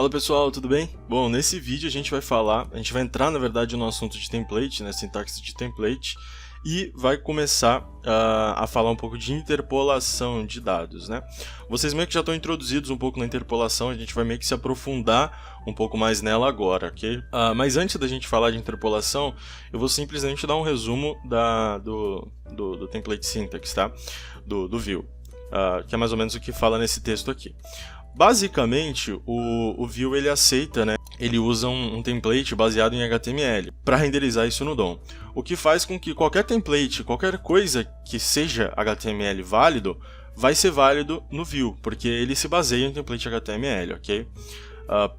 Fala pessoal, tudo bem? Bom, nesse vídeo a gente vai entrar na verdade no assunto de template, né, sintaxe de template, e vai começar a falar um pouco de interpolação de dados, né? Vocês meio que já estão introduzidos um pouco na interpolação, a gente vai meio que se aprofundar um pouco mais nela agora, ok? Mas antes da gente falar de interpolação, eu vou simplesmente dar um resumo do template syntax, tá? Do view, que é mais ou menos o que fala nesse texto aqui. Basicamente, o view ele aceita, né? Ele usa um template baseado em HTML para renderizar isso no DOM. O que faz com que qualquer template, qualquer coisa que seja HTML válido, vai ser válido no view, porque ele se baseia em template HTML, ok?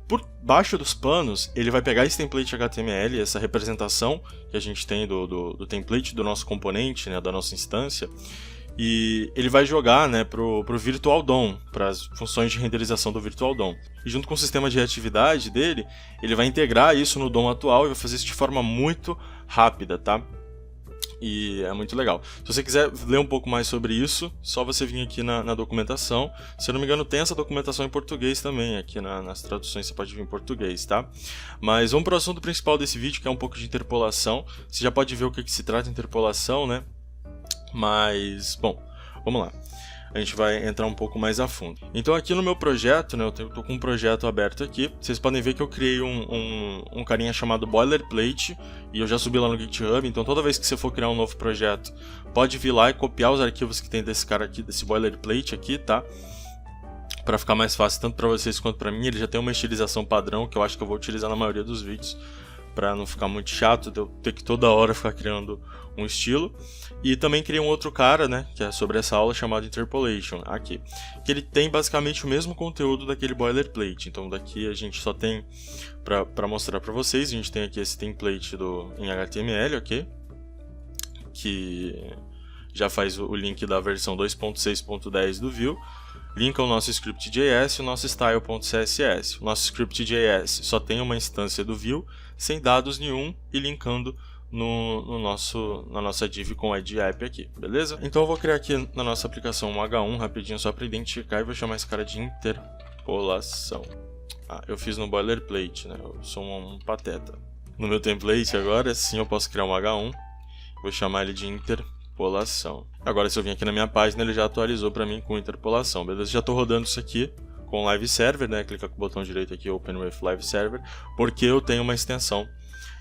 Por baixo dos panos, ele vai pegar esse template HTML, essa representação que a gente tem do template do nosso componente, né, da nossa instância, e ele vai jogar, né, pro Virtual DOM, para as funções de renderização do Virtual DOM. E junto com o sistema de reatividade dele, ele vai integrar isso no DOM atual e vai fazer isso de forma muito rápida, tá? E é muito legal. Se você quiser ler um pouco mais sobre isso, só você vir aqui na documentação. Se eu não me engano, tem essa documentação em português também, aqui nas traduções você pode vir em português, tá? Mas vamos para o assunto principal desse vídeo, que é um pouco de interpolação. Você já pode ver o que se trata de interpolação, né? Mas, bom, vamos lá. A gente vai entrar um pouco mais a fundo. Então aqui no meu projeto, né, eu tô com um projeto aberto aqui. Vocês podem ver que eu criei um carinha chamado Boilerplate e eu já subi lá no GitHub. Então toda vez que você for criar um novo projeto, pode vir lá e copiar os arquivos que tem desse cara aqui, desse Boilerplate aqui, tá? Para ficar mais fácil tanto para vocês quanto para mim. Ele já tem uma estilização padrão que eu acho que eu vou utilizar na maioria dos vídeos, para não ficar muito chato de eu ter que toda hora ficar criando um estilo. E também criei um outro cara, né, que é sobre essa aula, chamado Interpolation, aqui, que ele tem basicamente o mesmo conteúdo daquele boilerplate. Então daqui a gente só tem, para mostrar para vocês, a gente tem aqui esse template em HTML, ok, que já faz o link da versão 2.6.10 do Vue, linka o nosso script.js e o nosso style.css. O nosso script.js só tem uma instância do Vue, sem dados nenhum, e linkando na nossa div com id app aqui, beleza? Então eu vou criar aqui na nossa aplicação um H1 rapidinho só para identificar e vou chamar esse cara de interpolação. Eu fiz no boilerplate, né? Eu sou um pateta. No meu template agora sim eu posso criar um H1, vou chamar ele de interpolação. Agora se eu vim aqui na minha página ele já atualizou para mim com interpolação, beleza? Já estou rodando isso aqui com Live Server, né? Clica com o botão direito aqui, Open with Live Server, porque eu tenho uma extensão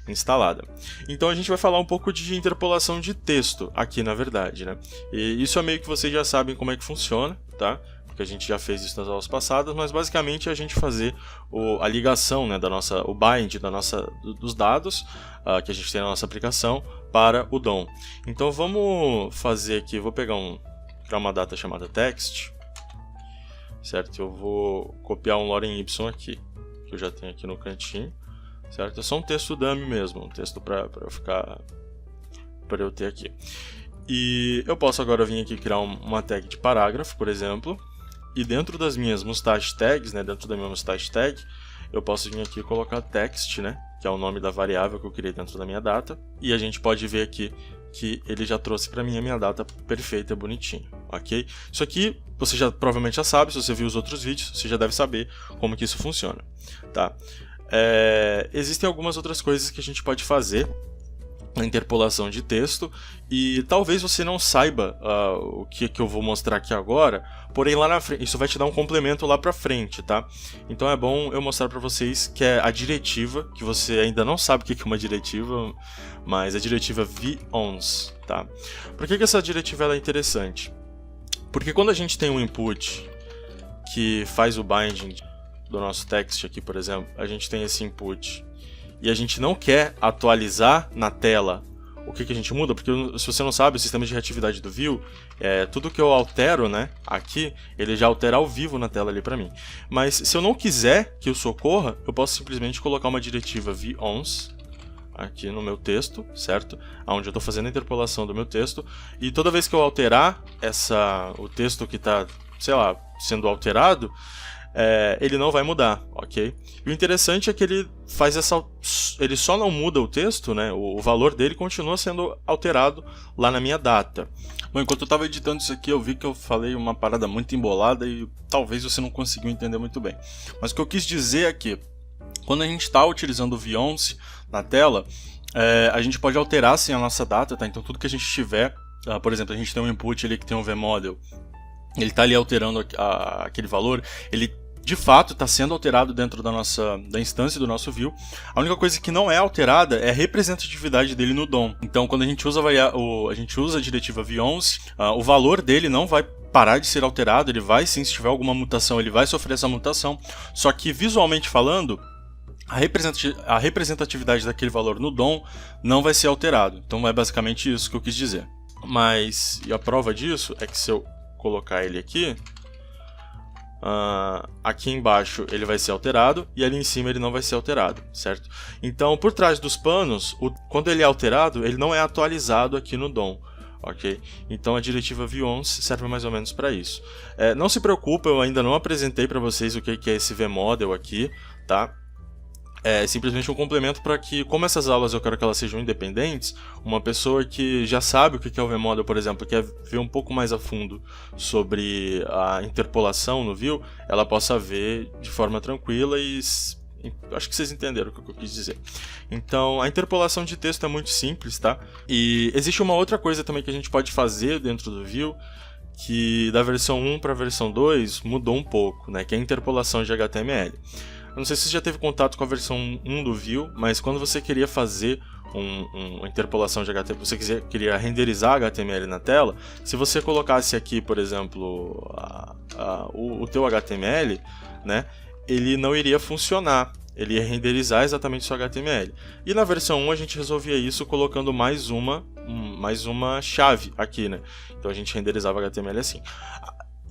instalada. Então a gente vai falar um pouco de interpolação de texto aqui, na verdade, né? E isso é meio que vocês já sabem como é que funciona, tá? Porque a gente já fez isso nas aulas passadas, mas basicamente é a gente fazer a ligação, né, o bind dos dados que a gente tem na nossa aplicação para o DOM. Então vamos fazer aqui, vou criar uma data chamada text, certo? Eu vou copiar um lorem y aqui, que eu já tenho aqui no cantinho. Certo? É só um texto dummy mesmo, um texto para eu ter aqui. E eu posso agora vir aqui criar uma tag de parágrafo, por exemplo, e dentro das minhas mustache tags, né, dentro da minha mustache tag, eu posso vir aqui e colocar text, né, que é o nome da variável que eu criei dentro da minha data, e a gente pode ver aqui que ele já trouxe para mim a minha data perfeita, bonitinho, ok? Isso aqui você provavelmente já sabe, se você viu os outros vídeos, você já deve saber como que isso funciona, tá? Existem algumas outras coisas que a gente pode fazer na interpolação de texto e talvez você não saiba o que eu vou mostrar aqui agora, porém lá na frente, isso vai te dar um complemento lá pra frente, tá? Então é bom eu mostrar pra vocês que é a diretiva, que você ainda não sabe o que é uma diretiva, mas a diretiva v-ons, tá? Por que essa diretiva ela é interessante? Porque quando a gente tem um input que faz o binding do nosso text aqui, por exemplo, a gente tem esse input e a gente não quer atualizar na tela, o que a gente muda? Porque se você não sabe, o sistema de reatividade do Vue, tudo que eu altero, né, aqui, ele já altera ao vivo na tela ali para mim. Mas se eu não quiser que isso ocorra, eu posso simplesmente colocar uma diretiva v-ons aqui no meu texto, certo? Onde eu estou fazendo a interpolação do meu texto, e toda vez que eu alterar o texto que está, sei lá, sendo alterado, ele não vai mudar, ok? E o interessante é que ele só não muda o texto, né? O valor dele continua sendo alterado lá na minha data. Bom, enquanto eu estava editando isso aqui, eu vi que eu falei uma parada muito embolada e talvez você não conseguiu entender muito bem. Mas o que eu quis dizer é que, quando a gente está utilizando o V11 na tela, a gente pode alterar sim a nossa data, tá? Então tudo que a gente tiver, por exemplo, a gente tem um input ali que tem um VModel, ele está ali alterando aquele valor, ele de fato está sendo alterado dentro da instância do nosso view. A única coisa que não é alterada é a representatividade dele no DOM. Então, quando a gente usa a diretiva V11, o valor dele não vai parar de ser alterado, ele vai sim, se tiver alguma mutação, ele vai sofrer essa mutação, só que visualmente falando, a representatividade daquele valor no DOM não vai ser alterado. Então é basicamente isso que eu quis dizer. Mas e a prova disso é que se eu colocar ele aqui, aqui embaixo ele vai ser alterado e ali em cima ele não vai ser alterado, certo? Então, por trás dos panos, quando ele é alterado, ele não é atualizado aqui no DOM, ok? Então a diretiva V11 serve mais ou menos para isso. Não se preocupe, eu ainda não apresentei para vocês o que é esse VModel aqui, tá? É simplesmente um complemento para que, como essas aulas eu quero que elas sejam independentes, uma pessoa que já sabe o que é o VModel, por exemplo, quer ver um pouco mais a fundo sobre a interpolação no view, ela possa ver de forma tranquila e acho que vocês entenderam o que eu quis dizer. Então, a interpolação de texto é muito simples, tá? E existe uma outra coisa também que a gente pode fazer dentro do view, que da versão 1 para a versão 2 mudou um pouco, né? Que é a interpolação de HTML. Eu não sei se você já teve contato com a versão 1 do Vue, mas quando você queria fazer uma interpolação de HTML, você queria renderizar HTML na tela, se você colocasse aqui, por exemplo, o teu HTML, né, ele não iria funcionar, ele ia renderizar exatamente o seu HTML. E na versão 1 a gente resolvia isso colocando mais uma chave aqui, né? Então a gente renderizava HTML assim.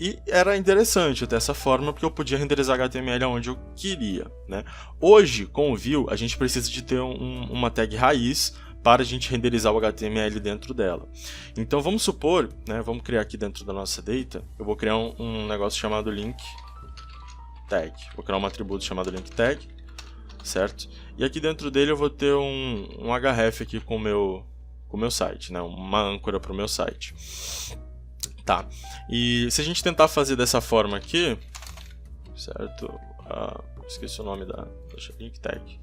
E era interessante dessa forma, porque eu podia renderizar HTML onde eu queria, né? Hoje, com o Vue, a gente precisa de ter uma tag raiz para a gente renderizar o HTML dentro dela. Então vamos supor, né, vamos criar aqui dentro da nossa data, eu vou criar um negócio chamado link tag. Vou criar um atributo chamado link tag, certo? E aqui dentro dele eu vou ter um href aqui com o meu site, né? Uma âncora para o meu site. Tá, e se a gente tentar fazer dessa forma aqui, certo? Esqueci o nome deixa link tag.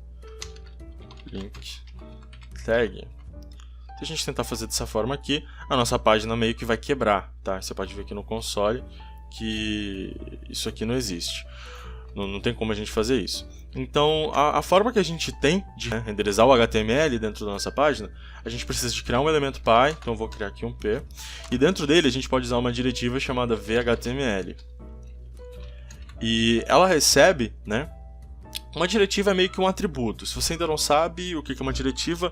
Se a gente tentar fazer dessa forma aqui, a nossa página meio que vai quebrar, tá? Você pode ver aqui no console que isso aqui não existe. Não tem como a gente fazer isso. Então, a forma que a gente tem de renderizar o HTML dentro da nossa página, a gente precisa de criar um elemento Py, então eu vou criar aqui um P, e dentro dele a gente pode usar uma diretiva chamada vhtml. E ela recebe, né, uma diretiva é meio que um atributo. Se você ainda não sabe o que é uma diretiva,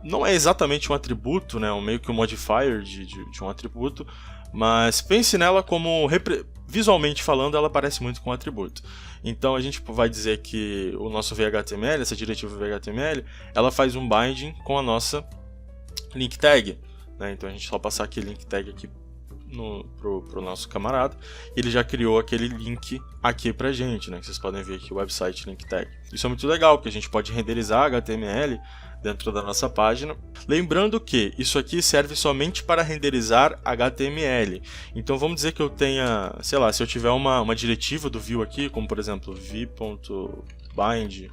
não é exatamente um atributo, né, meio que um modifier de um atributo, mas pense nela como, visualmente falando, ela parece muito com um atributo. Então a gente vai dizer que o nosso vhtml, essa diretiva vhtml, ela faz um binding com a nossa link tag, né? Então a gente só passar aqui link tag aqui pro nosso camarada, e ele já criou aquele link aqui pra gente, né? Que vocês podem ver aqui o website link tag. Isso é muito legal, porque a gente pode renderizar HTML dentro da nossa página. Lembrando que isso aqui serve somente para renderizar HTML. Então vamos dizer que eu tenha, sei lá, se eu tiver uma diretiva do Vue aqui, como por exemplo v.bind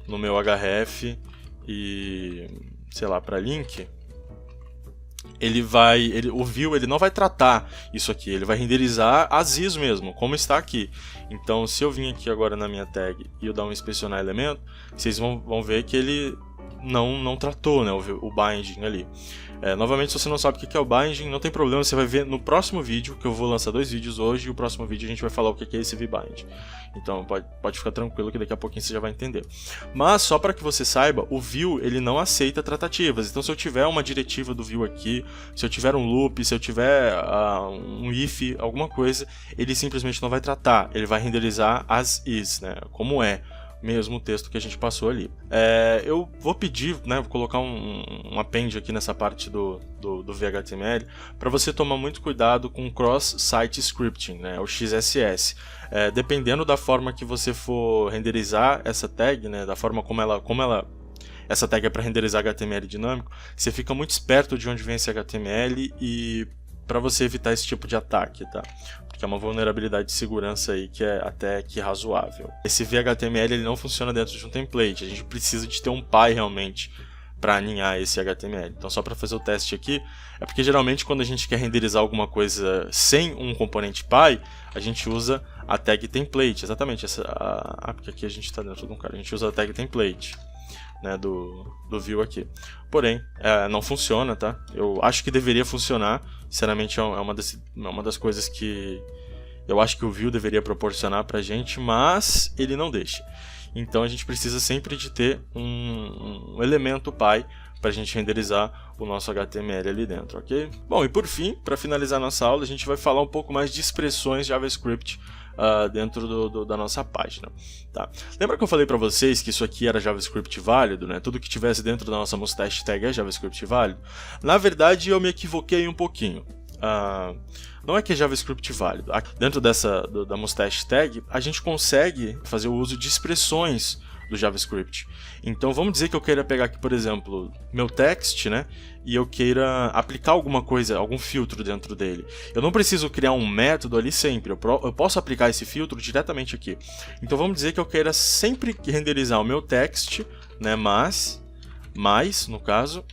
no meu href e, sei lá, para link, o Vue ele não vai tratar isso aqui, ele vai renderizar as is mesmo, como está aqui. Então se eu vim aqui agora na minha tag e eu dar um inspecionar elemento, vocês vão ver que ele não tratou, né, o binding ali. Novamente, se você não sabe o que é o binding, não tem problema, você vai ver no próximo vídeo, que eu vou lançar 2 vídeos hoje, e o próximo vídeo a gente vai falar o que é esse vbind. Então pode ficar tranquilo que daqui a pouquinho você já vai entender. Mas só para que você saiba, o Vue ele não aceita tratativas. Então se eu tiver uma diretiva do Vue aqui, se eu tiver um loop, se eu tiver um if, alguma coisa, ele simplesmente não vai tratar, ele vai renderizar as is, né, como é mesmo o texto que a gente passou ali. Eu vou pedir, né, vou colocar um append aqui nessa parte do VHTML, para você tomar muito cuidado com cross-site scripting, né, o XSS. Dependendo da forma que você for renderizar essa tag, né, da forma como essa tag é para renderizar HTML dinâmico, você fica muito esperto de onde vem esse HTML e para você evitar esse tipo de ataque, tá? Porque é uma vulnerabilidade de segurança aí que é até que razoável. Esse VHTML ele não funciona dentro de um template, a gente precisa de ter um PY realmente para aninhar esse HTML. Então só para fazer o teste aqui, é porque geralmente quando a gente quer renderizar alguma coisa sem um componente PY, a gente usa a tag template, exatamente essa, porque aqui a gente está dentro de um cara, a gente usa a tag template, né, do view aqui. Porém, não funciona, tá? Eu acho que deveria funcionar, sinceramente é uma das coisas que eu acho que o view deveria proporcionar pra gente, mas ele não deixa. Então a gente precisa sempre de ter um elemento PY para a gente renderizar o nosso HTML ali dentro, ok? Bom, e por fim, para finalizar nossa aula, a gente vai falar um pouco mais de expressões JavaScript dentro da nossa página. Tá? Lembra que eu falei para vocês que isso aqui era JavaScript válido, né? Tudo que tivesse dentro da nossa mustache tag é JavaScript válido? Na verdade, eu me equivoquei um pouquinho. Não é que é JavaScript válido. Dentro da mustache tag, a gente consegue fazer o uso de expressões do JavaScript. Então vamos dizer que eu queira pegar aqui, por exemplo, meu text, né, e eu queira aplicar alguma coisa, algum filtro dentro dele. Eu não preciso criar um método ali sempre, eu posso aplicar esse filtro diretamente aqui. Então vamos dizer que eu queira sempre renderizar o meu text, né, mais, no caso,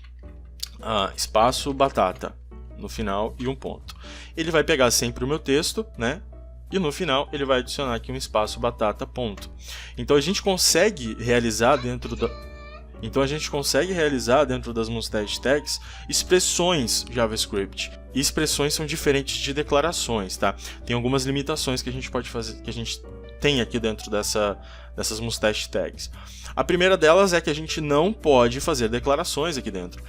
espaço batata no final e um ponto. Ele vai pegar sempre o meu texto, né? E no final ele vai adicionar aqui um espaço batata ponto. Então a gente consegue realizar dentro das mustache tags expressões JavaScript. E expressões são diferentes de declarações, tá? Tem algumas limitações que a gente pode fazer, que a gente tem aqui dentro dessas mustache tags. A primeira delas é que a gente não pode fazer declarações aqui dentro.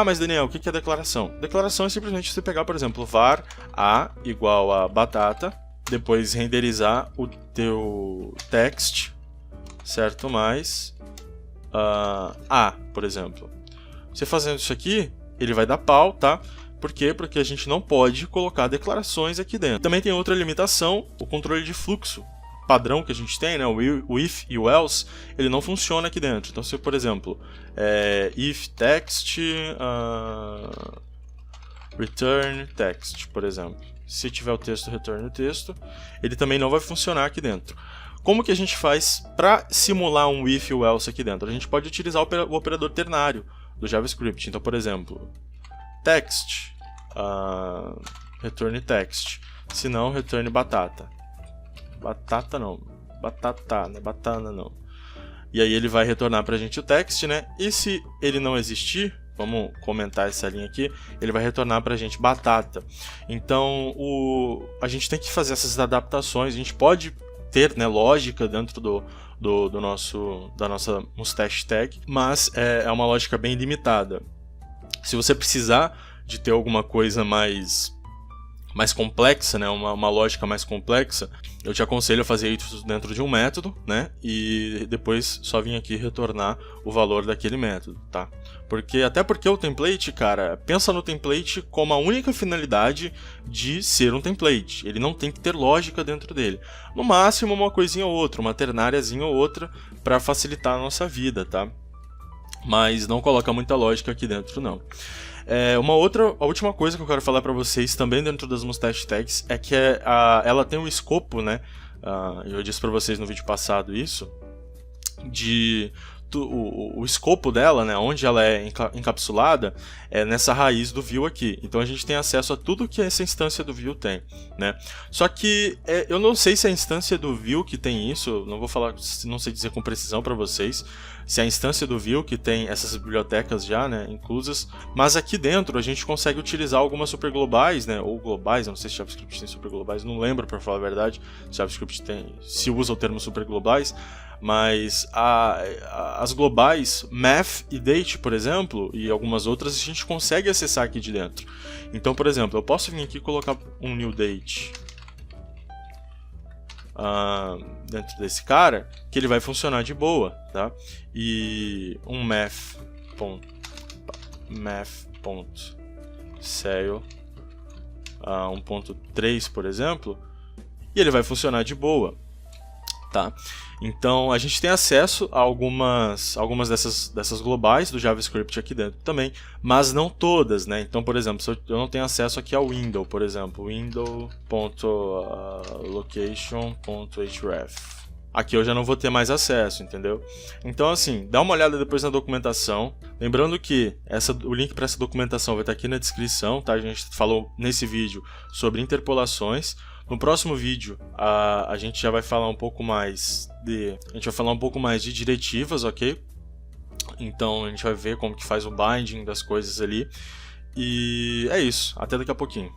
Mas Daniel, o que é declaração? Declaração é simplesmente você pegar, por exemplo, var a igual a batata, depois renderizar o teu text, certo? Mais a, por exemplo. Você fazendo isso aqui, ele vai dar pau, tá? Por quê? Porque a gente não pode colocar declarações aqui dentro. Também tem outra limitação, o controle de fluxo padrão que a gente tem, né? O if e o else, ele não funciona aqui dentro. Então, se por exemplo, if text return text, por exemplo. Se tiver o texto, return o texto, ele também não vai funcionar aqui dentro. Como que a gente faz para simular um if e o else aqui dentro? A gente pode utilizar o operador ternário do JavaScript. Então, por exemplo, text, return text, se não, return batata. Batata não, batata, né? Batana não. E aí ele vai retornar pra gente o text, né? E se ele não existir, vamos comentar essa linha aqui, ele vai retornar pra gente batata. Então a gente tem que fazer essas adaptações, a gente pode ter, né, lógica dentro da nossa mustache tag, mas é uma lógica bem limitada. Se você precisar de ter alguma coisa mais complexa, né, uma lógica mais complexa, eu te aconselho a fazer isso dentro de um método, né, e depois só vir aqui retornar o valor daquele método, tá? Até porque o template, cara, pensa no template como a única finalidade de ser um template. Ele não tem que ter lógica dentro dele. No máximo uma coisinha ou outra, uma ternáriazinha ou outra para facilitar a nossa vida, tá? Mas não coloca muita lógica aqui dentro, não. A última coisa que eu quero falar para vocês também dentro das mustache tags é que ela tem um escopo, né? Eu disse para vocês no vídeo passado isso, o escopo dela, né, onde ela é encapsulada, é nessa raiz do view aqui. Então a gente tem acesso a tudo que essa instância do view tem, né? Só que eu não sei se a instância do view que tem isso, não vou falar, não sei dizer com precisão para vocês, se a instância do view que tem essas bibliotecas já, né, inclusas, mas aqui dentro a gente consegue utilizar algumas superglobais, né, ou globais, eu não sei se JavaScript tem superglobais, não lembro para falar a verdade, se JavaScript se usa o termo superglobais, mas as globais math e date, por exemplo, e algumas outras, a gente consegue acessar aqui de dentro. Então, por exemplo, eu posso vir aqui e colocar um new date. dentro desse cara, que ele vai funcionar de boa, tá? E um math.sail 1.3, por exemplo, e ele vai funcionar de boa, tá? Então a gente tem acesso a algumas dessas globais do JavaScript aqui dentro também, mas não todas, né? Então, por exemplo, se eu não tenho acesso aqui ao window, por exemplo, window.location.href. Aqui eu já não vou ter mais acesso, entendeu? Então, assim, dá uma olhada depois na documentação. Lembrando que o link para essa documentação vai estar aqui na descrição, tá? A gente falou nesse vídeo sobre interpolações. No próximo vídeo, a gente já vai falar um pouco mais de diretivas, ok? Então, a gente vai ver como que faz o binding das coisas ali. E é isso. Até daqui a pouquinho.